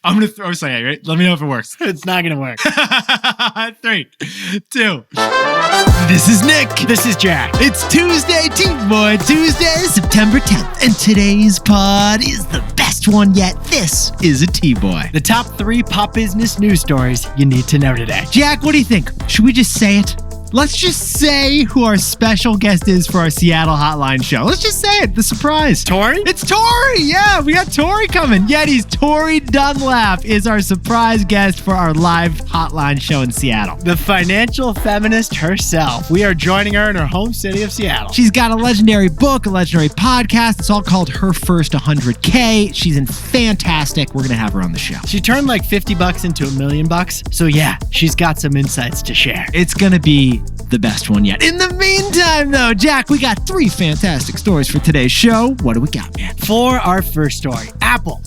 I'm going to throw something, right? Let me know if it works. It's not going to work. 3, 2. This is Nick. This is Jack. It's Tuesday, TBOY Tuesday, September 10th. And today's pod is the best one yet. This is a TBOY. The top 3 pop business news stories you need to know today. Jack, what do you think? Should we just say it? Let's just say who our special guest is for our Seattle Hotline show. Let's just say it. The surprise. Tori? It's Tori. Yeah, we got Tori coming. Yeti's Tori Dunlap is our surprise guest for our live hotline show in Seattle. The financial feminist herself. We are joining her in her home city of Seattle. She's got a legendary book, a legendary podcast. It's all called Her First 100K. She's fantastic. We're going to have her on the show. She turned like $50 into $1 million. So yeah, she's got some insights to share. It's going to be the best one yet. In the meantime, though, Jack, we got 3 fantastic stories for today's show. What do we got, man? For our first story, Apple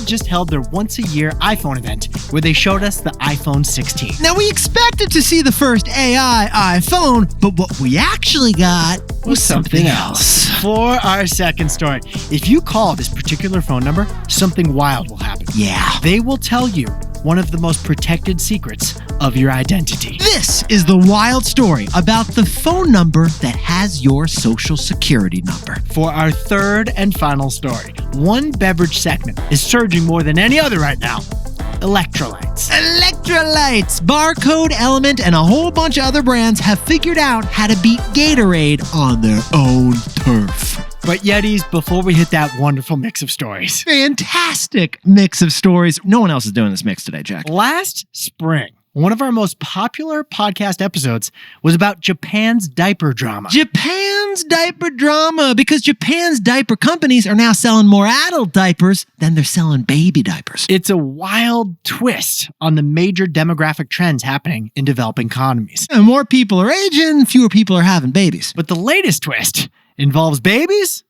just held their once-a-year iPhone event where they showed us the iPhone 16. Now, we expected to see the first AI iPhone, but what we actually got was something else. For our second story, if you call this particular phone number, something wild will happen. Yeah. They will tell you one of the most protected secrets of your identity. This is the wild story about the phone number that has your social security number. For our third and final story, one beverage segment is surging more than any other right now. Electrolytes. Electrolytes! Barcode, Element, and a whole bunch of other brands have figured out how to beat Gatorade on their own turf. But Yetis, before we hit that wonderful mix of stories. Fantastic mix of stories. No one else is doing this mix today, Jack. Last spring, one of our most popular podcast episodes was about Japan's diaper drama. Japan's diaper drama, because Japan's diaper companies are now selling more adult diapers than they're selling baby diapers. It's a wild twist on the major demographic trends happening in developing economies. And more people are aging, fewer people are having babies. But the latest twist involves babies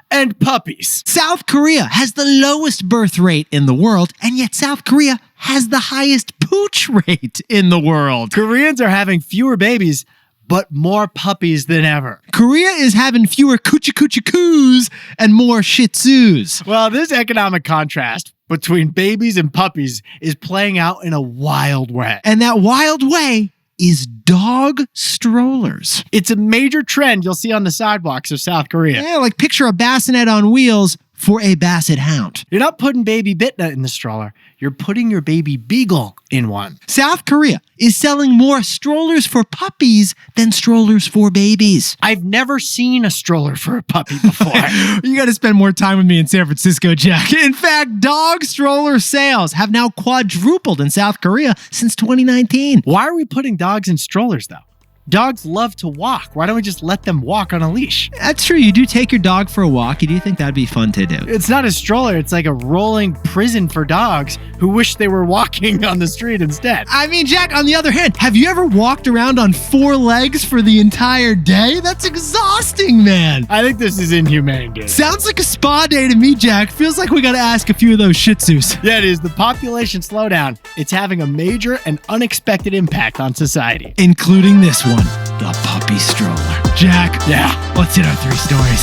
and puppies. South Korea has the lowest birth rate in the world, and yet South Korea has the highest pooch rate in the world. Koreans are having fewer babies, but more puppies than ever. Korea is having fewer coochie-coochie-coos and more shih tzus. Well, this economic contrast between babies and puppies is playing out in a wild way. And that wild way is dog strollers. It's a major trend you'll see on the sidewalks of South Korea. Yeah, like picture a bassinet on wheels for a basset hound. You're not putting baby Bitna in the stroller. You're putting your baby Beagle in one. South Korea is selling more strollers for puppies than strollers for babies. I've never seen a stroller for a puppy before. You got to spend more time with me in San Francisco, Jack. In fact, dog stroller sales have now quadrupled in South Korea since 2019. Why are we putting dogs in strollers, though? Dogs love to walk. Why don't we just let them walk on a leash? That's true. You do take your dog for a walk. You do think that'd be fun to do. It's not a stroller. It's like a rolling prison for dogs who wish they were walking on the street instead. I mean, Jack, on the other hand, have you ever walked around on 4 legs for the entire day? That's exhausting, man. I think this is inhumane, dude. Sounds like a spa day to me, Jack. Feels like we got to ask a few of those shih tzus. Yeah, it is. The population slowdown. It's having a major and unexpected impact on society. Including this one. The puppy stroller. Jack, yeah, let's hit our 3 stories.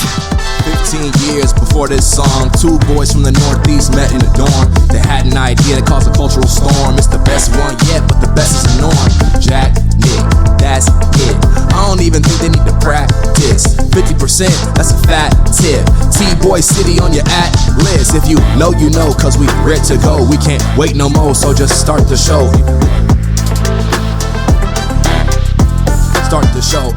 15 years before this song, 2 boys from the Northeast met in the dorm. They had an idea that caused a cultural storm. It's the best one yet, but the best is the norm. Jack, Nick, that's it. I don't even think they need to practice. 50%, that's a fat tip. TBOY City on your at list. If you know, you know, cause we ready to go. We can't wait no more, so just start the show. Start the show.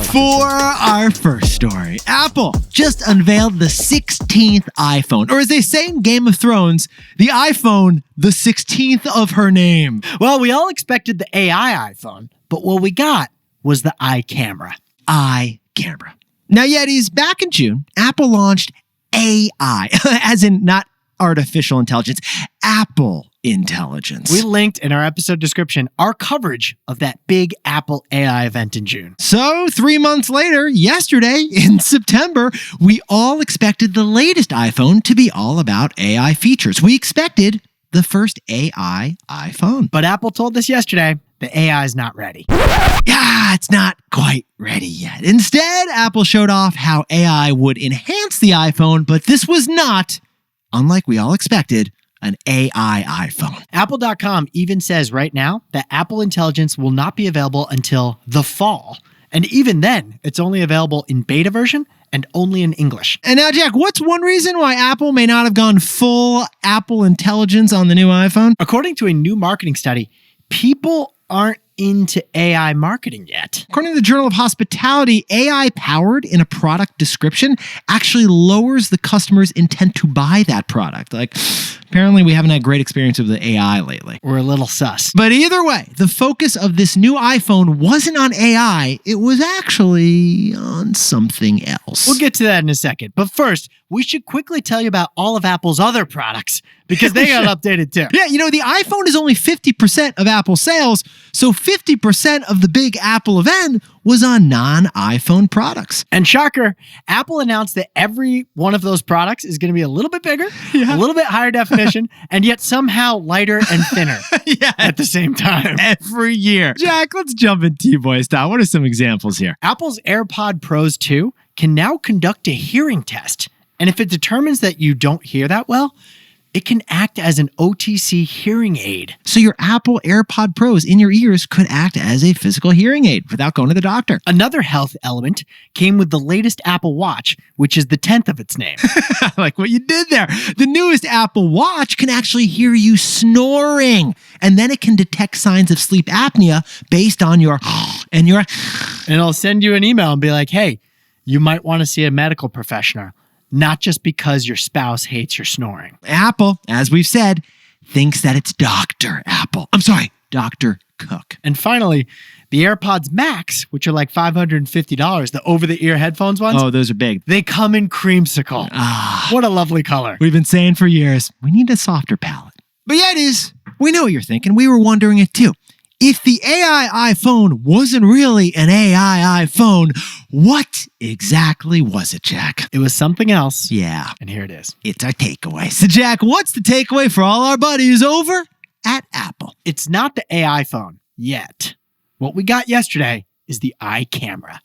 For our first story, Apple just unveiled the 16th iPhone, or as they say in Game of Thrones, the iPhone, the 16th of her name. Well, we all expected the AI iPhone, but what we got was the iCamera. iCamera. Now, Yetis, back in June, Apple launched AI, as in not artificial intelligence, Apple intelligence. We linked in our episode description our coverage of that big Apple AI event in June. So 3 months later, yesterday in September, we all expected the latest iPhone to be all about AI features. We expected the first AI iPhone. But Apple told us yesterday the AI is not ready. Yeah, it's not quite ready yet. Instead, Apple showed off how AI would enhance the iPhone, but this was not, unlike we all expected, an AI iPhone. Apple.com even says right now that Apple Intelligence will not be available until the fall. And even then, it's only available in beta version and only in English. And now, Jack, what's one reason why Apple may not have gone full Apple Intelligence on the new iPhone? According to a new marketing study, people aren't into AI marketing yet. According to the Journal of Hospitality, AI powered in a product description actually lowers the customer's intent to buy that product. Like, apparently we haven't had great experience with the AI lately. We're a little sus. But either way, the focus of this new iPhone wasn't on AI. It was actually on something else. We'll get to that in a second. But first, we should quickly tell you about all of Apple's other products because they got updated too. Yeah, the iPhone is only 50% of Apple sales, so 50% of the big Apple event was on non-iPhone products. And shocker, Apple announced that every one of those products is going to be a little bit bigger, a little bit higher definition, and yet somehow lighter and thinner at the same time. Every year. Jack, let's jump in TBOY style. What are some examples here? Apple's AirPod Pros 2 can now conduct a hearing test. And if it determines that you don't hear that well, it can act as an OTC hearing aid. So your Apple AirPod Pros in your ears could act as a physical hearing aid without going to the doctor. Another health element came with the latest Apple Watch, which is the 10th of its name. I like what you did there. The newest Apple Watch can actually hear you snoring, and then it can detect signs of sleep apnea based on your and it'll send you an email and be like, hey, you might want to see a medical professional. Not just because your spouse hates your snoring. Apple, as we've said, thinks that it's Dr. Dr. Cook. And finally, the AirPods Max, which are like $550, the over-the-ear headphones ones. Oh, those are big. They come in creamsicle. What a lovely color. We've been saying for years, we need a softer palette. But yeah, it is. We know what you're thinking. We were wondering it too. If the AI iPhone wasn't really an AI iPhone, what exactly was it, Jack? It was something else. Yeah. And here it is. It's our takeaway. So, Jack, what's the takeaway for all our buddies over at Apple? It's not the AI phone yet. What we got yesterday is the iCamera.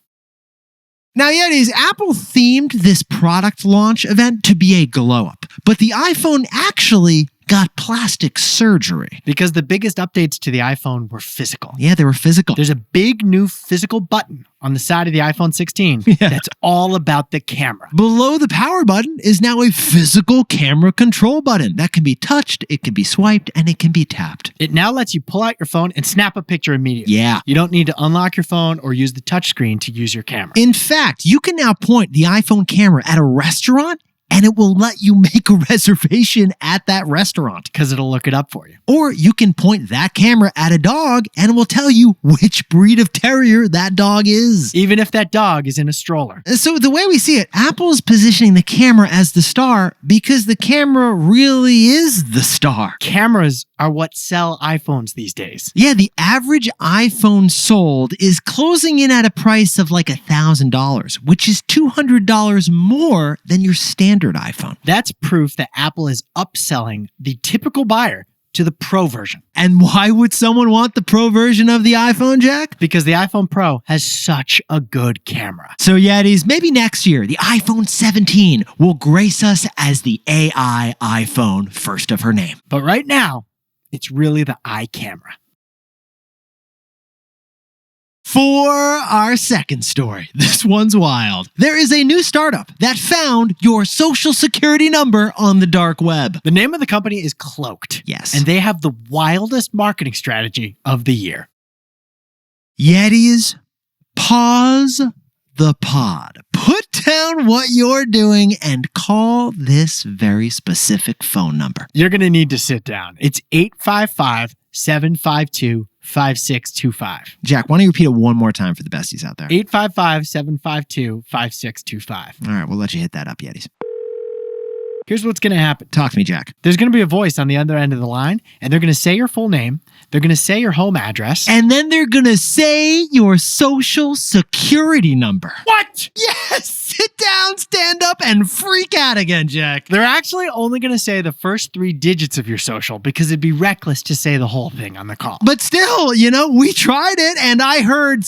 Now, Yetis, Apple themed this product launch event to be a glow-up, but the iPhone actually got plastic surgery. Because the biggest updates to the iPhone were physical. Yeah, they were physical. There's a big new physical button on the side of the iPhone 16 that's all about the camera. Below the power button is now a physical camera control button that can be touched, it can be swiped, and it can be tapped. It now lets you pull out your phone and snap a picture immediately. Yeah. You don't need to unlock your phone or use the touchscreen to use your camera. In fact, you can now point the iPhone camera at a restaurant and it will let you make a reservation at that restaurant. Because it'll look it up for you. Or you can point that camera at a dog and it will tell you which breed of terrier that dog is. Even if that dog is in a stroller. So the way we see it, Apple is positioning the camera as the star because the camera really is the star. Cameras are what sell iPhones these days. Yeah, the average iPhone sold is closing in at a price of like $1,000, which is $200 more than your standard iPhone. That's proof that Apple is upselling the typical buyer to the Pro version. And why would someone want the Pro version of the iPhone, Jack? Because the iPhone Pro has such a good camera. So Yetis, maybe next year, the iPhone 17 will grace us as the AI iPhone, first of her name. But right now, it's really the iCamera. For our second story, this one's wild. There is a new startup that found your social security number on the dark web. The name of the company is Cloaked. Yes. And they have the wildest marketing strategy of the year. Yetis, pause the pod. Put down what you're doing and call this very specific phone number. You're going to need to sit down. It's 855-752-5625. Jack, why don't you repeat it one more time for the besties out there? 855-752-5625. All right, we'll let you hit that up, Yetis. Here's what's going to happen. Talk to me, Jack. There's going to be a voice on the other end of the line, and they're going to say your full name. They're going to say your home address. And then they're going to say your social security number. What? Yes! Sit down, stand up, and freak out again, Jack. They're actually only going to say the first 3 digits of your social because it'd be reckless to say the whole thing on the call. But still, we tried it, and I heard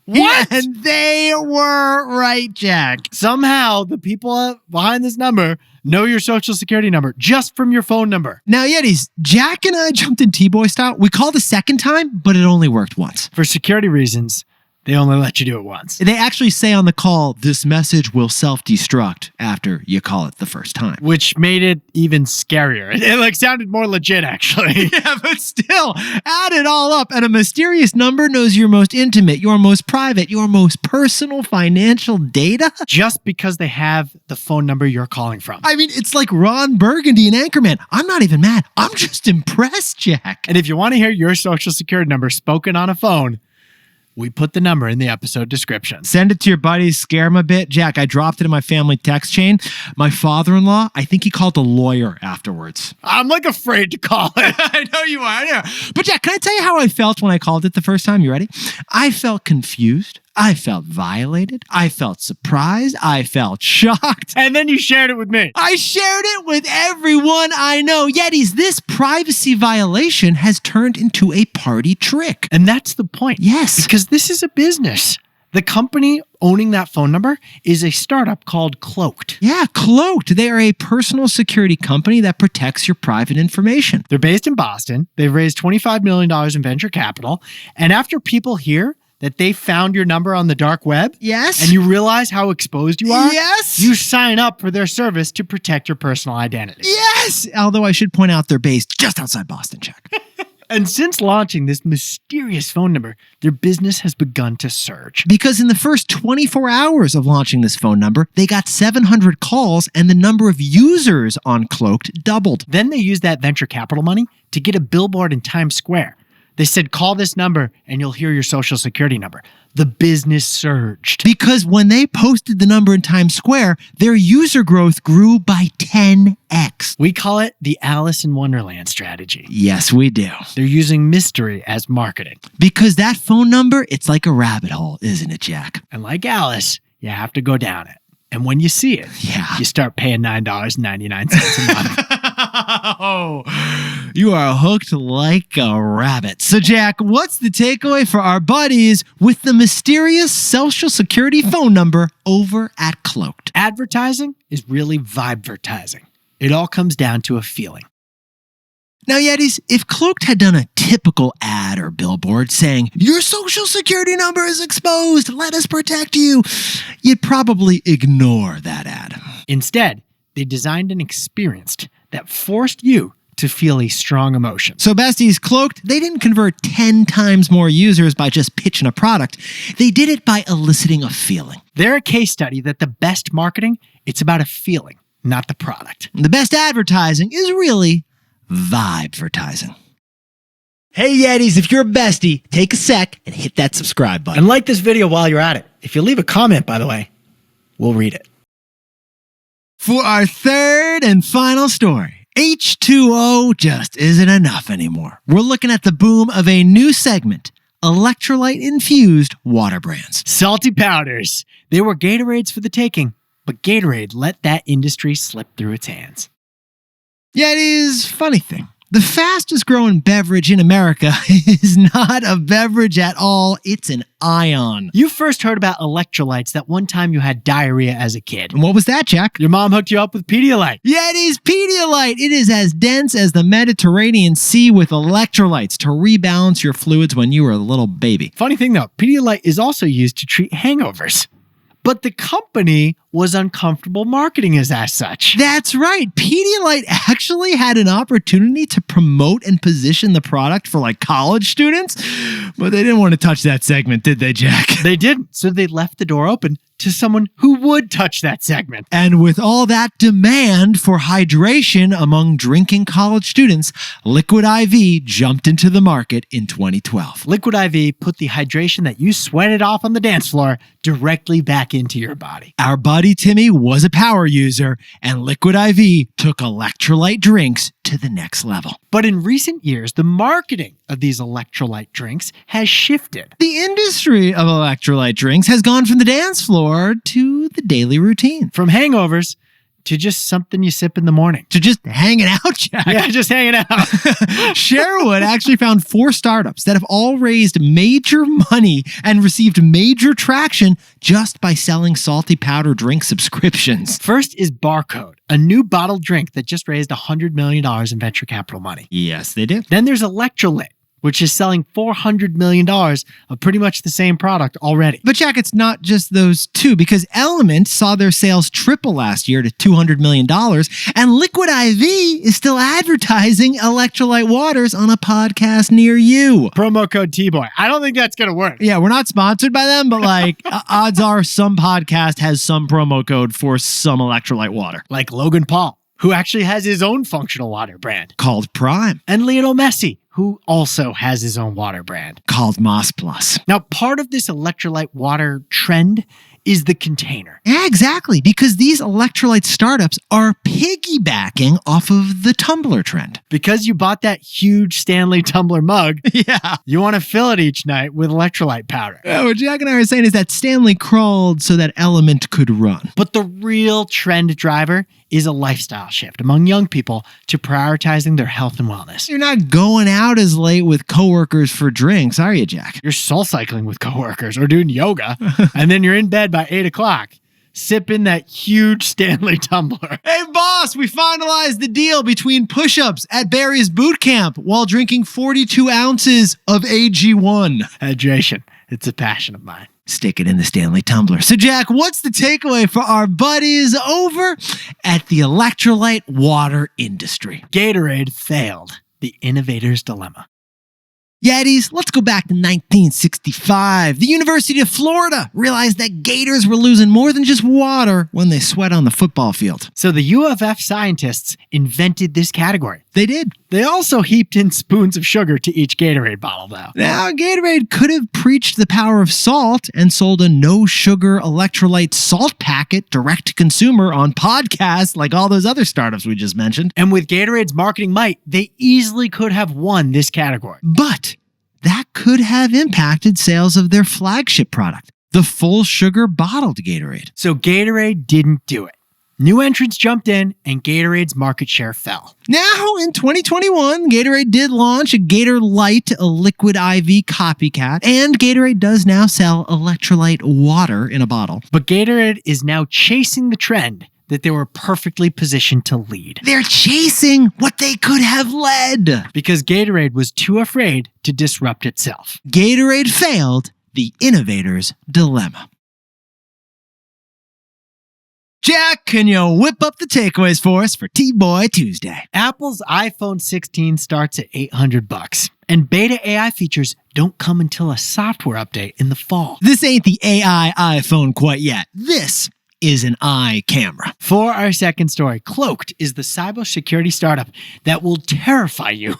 what? And they were right, Jack. Somehow, the people behind this number Know your social security number just from your phone number. Now, Yetis, Jack and I jumped in TBOY style. We called a second time, but it only worked once. For security reasons, they only let you do it once. They actually say on the call, this message will self-destruct after you call it the first time. Which made it even scarier. It sounded more legit, actually. Yeah, but still, add it all up, and a mysterious number knows your most intimate, your most private, your most personal financial data? Just because they have the phone number you're calling from. I mean, it's like Ron Burgundy and Anchorman. I'm not even mad. I'm just impressed, Jack. And if you want to hear your social security number spoken on a phone, we put the number in the episode description. Send it to your buddies, scare them a bit. Jack, I dropped it in my family text chain. My father-in-law, I think he called a lawyer afterwards. I'm afraid to call it. I know you are. I know. But Jack, can I tell you how I felt when I called it the first time? You ready? I felt confused. I felt violated. I felt surprised. I felt shocked. And then you shared it with me. I shared it with everyone I know. Yetis, this privacy violation has turned into a party trick. And that's the point. Yes. Because this is a business. The company owning that phone number is a startup called Cloaked. Yeah, Cloaked. They are a personal security company that protects your private information. They're based in Boston. They've raised $25 million in venture capital. And after people hear that they found your number on the dark web, yes, and you realize how exposed you are, yes, you sign up for their service to protect your personal identity. Yes! Although I should point out they're based just outside Boston, Jack. And since launching this mysterious phone number, their business has begun to surge. Because in the first 24 hours of launching this phone number, they got 700 calls and the number of users on Cloaked doubled. Then they used that venture capital money to get a billboard in Times Square. They said, call this number and you'll hear your social security number. The business surged. Because when they posted the number in Times Square, their user growth grew by 10x. We call it the Alice in Wonderland strategy. Yes, we do. They're using mystery as marketing. Because that phone number, it's like a rabbit hole, isn't it, Jack? And like Alice, you have to go down it. And when you see it, you start paying $9.99 a month. Oh, you are hooked like a rabbit. So, Jack, what's the takeaway for our buddies with the mysterious social security phone number over at Cloaked? Advertising is really vibe-vertising. It all comes down to a feeling. Now, Yetis, if Cloaked had done a typical ad or billboard saying, your social security number is exposed, let us protect you, you'd probably ignore that ad. Instead, they designed an experience that forced you to feel a strong emotion. So besties, Cloaked, they didn't convert 10 times more users by just pitching a product. They did it by eliciting a feeling. They're a case study that the best marketing, it's about a feeling, not the product. The best advertising is really vibe-vertising. Hey Yetis, if you're a bestie, take a sec and hit that subscribe button. And like this video while you're at it. If you leave a comment, by the way, we'll read it. For our third and final story, H2O just isn't enough anymore. We're looking at the boom of a new segment, electrolyte-infused water brands. Salty powders. They were Gatorades for the taking, but Gatorade let that industry slip through its hands. Yeah, it is funny thing. The fastest growing beverage in America is not a beverage at all. It's an ion. You first heard about electrolytes that one time you had diarrhea as a kid. And what was that, Jack? Your mom hooked you up with Pedialyte. Yeah, it is Pedialyte. It is as dense as the Mediterranean Sea with electrolytes to rebalance your fluids when you were a little baby. Funny thing though, Pedialyte is also used to treat hangovers. But the company was uncomfortable marketing as such. That's right. Pedialyte actually had an opportunity to promote and position the product for like college students, but they didn't want to touch that segment, did they, Jack? They didn't. So they left the door open to someone who would touch that segment. And with all that demand for hydration among drinking college students, Liquid IV jumped into the market in 2012. Liquid IV put the hydration that you sweated off on the dance floor directly back into your body. Our buddy Timmy was a power user, and Liquid IV took electrolyte drinks to the next level. But in recent years, the marketing of these electrolyte drinks has shifted. The industry of electrolyte drinks has gone from the dance floor to the daily routine. From hangovers to just something you sip in the morning. To just hanging out, Jack. Yeah, just hanging out. Sherwood actually found 4 startups that have all raised major money and received major traction just by selling salty powder drink subscriptions. First is Barcode, a new bottled drink that just raised $100 million in venture capital money. Yes, they did. Then there's Electrolyte, which is selling $400 million of pretty much the same product already. But Jack, it's not just those two, because Element saw their sales triple last year to $200 million, and Liquid IV is still advertising electrolyte waters on a podcast near you. Promo code TBOY. I don't think that's going to work. Yeah, we're not sponsored by them, but odds are some podcast has some promo code for some electrolyte water. Like Logan Paul, who actually has his own functional water brand. Called Prime. And Lionel Messi, who also has his own water brand. Called Moss Plus. Now, part of this electrolyte water trend is the container. Yeah, exactly, because these electrolyte startups are piggybacking off of the tumbler trend. Because you bought that huge Stanley tumbler mug, yeah, you want to fill it each night with electrolyte powder. What Jack and I are saying is that Stanley crawled so that Element could run. But the real trend driver is a lifestyle shift among young people to prioritizing their health and wellness. You're not going out as late with coworkers for drinks, are you, Jack? You're soul cycling with coworkers or doing yoga, and then you're in bed by 8 o'clock, sipping that huge Stanley tumbler. Hey, boss, we finalized the deal between push-ups at Barry's boot camp while drinking 42 ounces of AG1. Hydration. It's a passion of mine. Stick it in the Stanley tumbler. So, Jack, what's the takeaway for our buddies over at the electrolyte water industry? Gatorade failed. The innovator's dilemma. Yetis, let's go back to 1965. The University of Florida realized that gators were losing more than just water when they sweat on the football field. So the U of F scientists invented this category. They did. They also heaped in spoons of sugar to each Gatorade bottle, though. Now, Gatorade could have preached the power of salt and sold a no-sugar electrolyte salt packet direct to consumer on podcasts like all those other startups we just mentioned. And with Gatorade's marketing might, they easily could have won this category. But that could have impacted sales of their flagship product, the full sugar bottled Gatorade. So Gatorade didn't do it. New entrants jumped in, and Gatorade's market share fell. Now, in 2021, Gatorade did launch a Gatorlyte, a liquid IV copycat, and Gatorade does now sell electrolyte water in a bottle. But Gatorade is now chasing the trend that they were perfectly positioned to lead. They're chasing what they could have led. Because Gatorade was too afraid to disrupt itself. Gatorade failed the innovator's dilemma. Jack, can you whip up the takeaways for us for TBOY Tuesday? Apple's iPhone 16 starts at $800, and beta AI features don't come until a software update in the fall. This ain't the AI iPhone quite yet. This is an iCamera. For our second story, Cloaked is the cybersecurity startup that will terrify you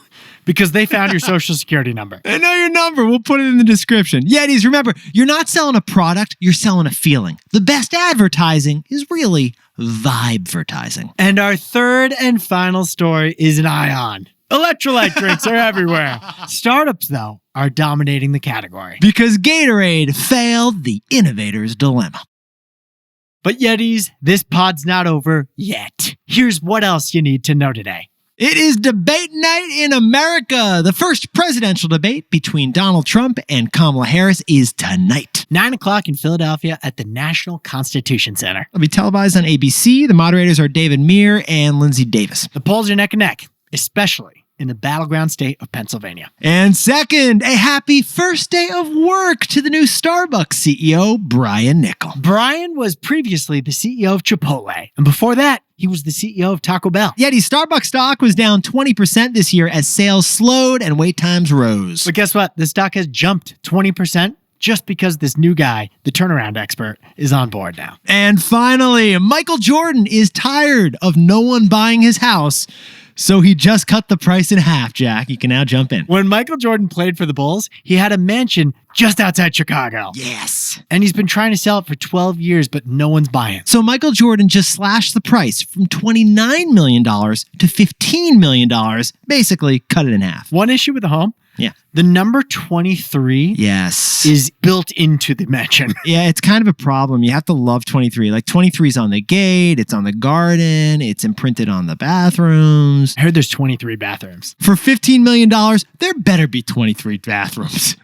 because they found your social security number. I know your number. We'll put it in the description. Yetis, remember, you're not selling a product, you're selling a feeling. The best advertising is really vibe-vertising. And our third and final story is an ion. Electrolyte drinks are everywhere. Startups, though, are dominating the category. Because Gatorade failed the innovator's dilemma. But Yetis, this pod's not over yet. Here's what else you need to know today. It is debate night in America. The first presidential debate between Donald Trump and Kamala Harris is tonight. 9 o'clock in Philadelphia at the National Constitution Center. It'll be televised on ABC. The moderators are David Muir and Lindsay Davis. The polls are neck and neck, especially in the battleground state of Pennsylvania. And second, a happy first day of work to the new Starbucks CEO, Brian Niccol. Brian was previously the CEO of Chipotle, and before that, he was the CEO of Taco Bell. Yet Starbucks stock was down 20% this year as sales slowed and wait times rose. But guess what? The stock has jumped 20% just because this new guy, the turnaround expert, is on board now. And finally, Michael Jordan is tired of no one buying his house, so he just cut the price in half, Jack. You can now jump in. When Michael Jordan played for the Bulls, he had a mansion just outside Chicago. Yes. And he's been trying to sell it for 12 years, but no one's buying. So Michael Jordan just slashed the price from $29 million to $15 million, basically cut it in half. One issue with the home, Yeah. The number 23 Yes. is built into the mention. Yeah, it's kind of a problem. You have to love 23. Like 23 is on the gate, it's on the garden, it's imprinted on the bathrooms. I heard there's 23 bathrooms. For $15 million, there better be 23 bathrooms.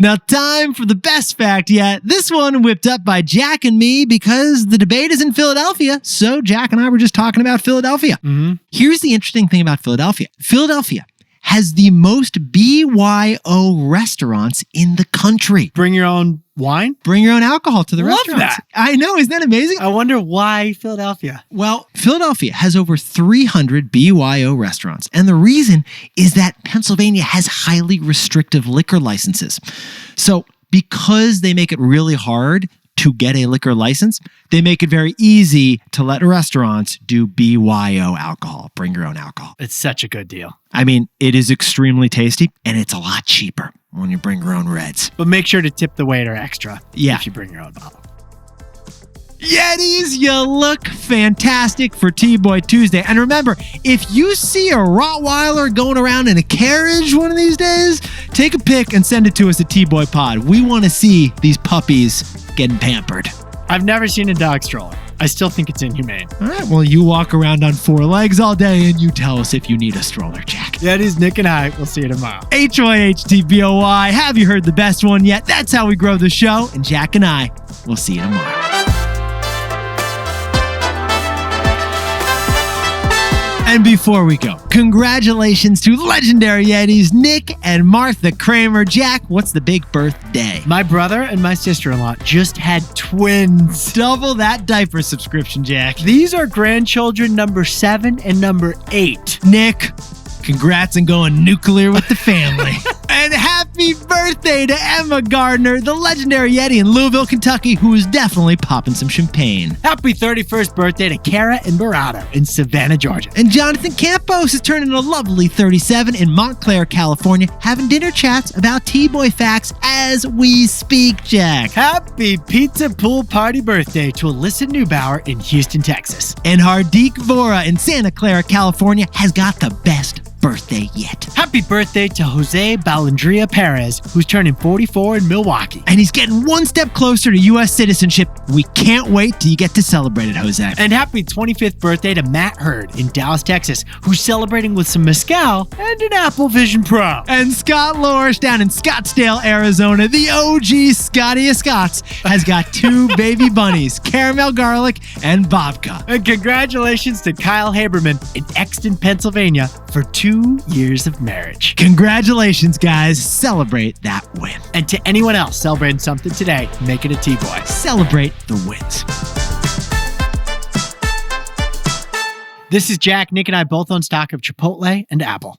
Now, time for the best fact yet. This one whipped up by Jack and me because the debate is in Philadelphia. So Jack and I were just talking about Philadelphia. Mm-hmm. Here's the interesting thing about Philadelphia. Philadelphia has the most BYO restaurants in the country. Bring your own wine? Bring your own alcohol to the Love restaurants. that. I know. Isn't that amazing? I wonder why Philadelphia. Well, Philadelphia has over 300 BYO restaurants. And the reason is that Pennsylvania has highly restrictive liquor licenses. So because they make it really hard to get a liquor license, they make it very easy to let restaurants do BYO alcohol. Bring your own alcohol. It's such a good deal. I mean, it is extremely tasty and it's a lot cheaper when you bring your own reds. But make sure to tip the waiter extra Yeah. if you bring your own bottle. Yetis, you look fantastic for T-Boy Tuesday. And remember, if you see a Rottweiler going around in a carriage one of these days, take a pic and send it to us at T-Boy Pod. We want to see these puppies getting pampered. I've never seen a dog stroller. I still think it's inhumane. All right, well, you walk around on 4 legs all day and you tell us if you need a stroller, Jack. Yetis, Nick and I. We'll see you tomorrow. HYHTBOY. Have you heard the best one yet? That's how we grow the show. And Jack and I will see you tomorrow. And before we go, congratulations to legendary Yetis, Nick and Martha Kramer. Jack, what's the big birthday? My brother and my sister-in-law just had twins. Double that diaper subscription, Jack. These are grandchildren number 7 and number 8. Nick, congrats on going nuclear with the family. And happy birthday to Emma Gardner, the legendary Yeti in Louisville, Kentucky, who is definitely popping some champagne. Happy 31st birthday to Kara and Barato in Savannah, Georgia. And Jonathan Campos is turning a lovely 37 in Montclair, California, having dinner chats about T-Boy facts as we speak, Jack. Happy pizza pool party birthday to Alyssa Neubauer in Houston, Texas. And Hardik Vora in Santa Clara, California, has got the best birthday yet. Happy birthday to Jose Balandria Perez, who's turning 44 in Milwaukee. And he's getting one step closer to U.S. citizenship. We can't wait till you get to celebrate it, Jose. And happy 25th birthday to Matt Hurd in Dallas, Texas, who's celebrating with some mezcal and an Apple Vision Pro. And Scott Lorish down in Scottsdale, Arizona, the OG Scotty of Scots, has got 2 baby bunnies, caramel garlic and babka. And congratulations to Kyle Haberman in Exton, Pennsylvania for 2 years of marriage. Congratulations, guys. Celebrate that win. And to anyone else celebrating something today, make it a T-Boy. Celebrate the wins. This is Jack. Nick and I both own stock of Chipotle and Apple.